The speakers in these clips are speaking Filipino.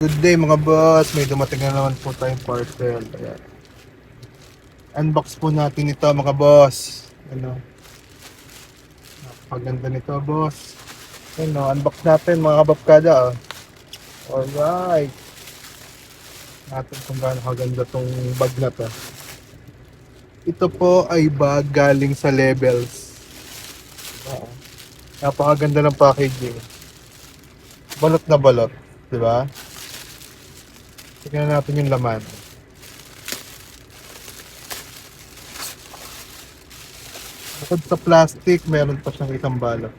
Good day mga boss, may dumating na naman po tayong parcel. Ayan. Unbox po natin ito mga boss. Ano, napakaganda nito boss. Ano, unbox natin mga kababkada. Alright. Natin kung gaano kaganda tong bag na to. Ito po ay bag galing sa Levels. Oo. Napakaganda ng packaging. Balot na balot, di ba? Tingnan natin yung laman. Bukod sa plastic, meron pa siyang isang balot.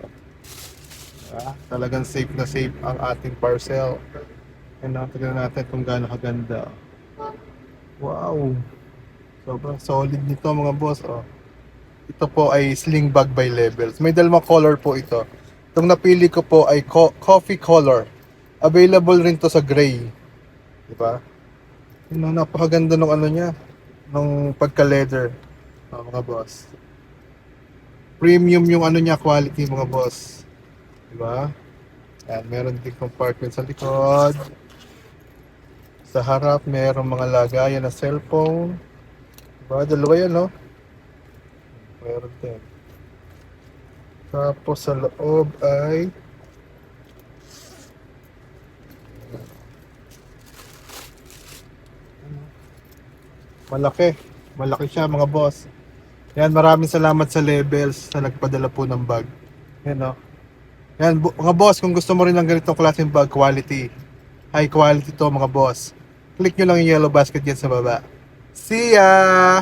Talagang safe na safe ang ating parcel. Tingnan natin kung gaano kaganda. Wow! Sobrang solid nito mga boss. Ito po ay sling bag by Levels. May dalawang color po ito. Itong napili ko po ay coffee color. Available rin to sa gray. Diba? Napakaganda ng ano niya. Nung pagka-leather. Mga boss. Premium yung ano niya, quality mga boss. Diba? Yan, meron din compartment sa likod. Sa harap, meron mga lagayan na cellphone. Diba? Dalawa yan, no? Meron din. Tapos sa loob ay malaki. Malaki siya mga boss. Yan, maraming salamat sa Levels sa nagpadala po ng bag. Yan, no? Yan, mga boss, kung gusto mo rin ng ganitong klaseng bag, quality. High quality to mga boss. Click nyo lang yung yellow basket yan sa baba. See ya!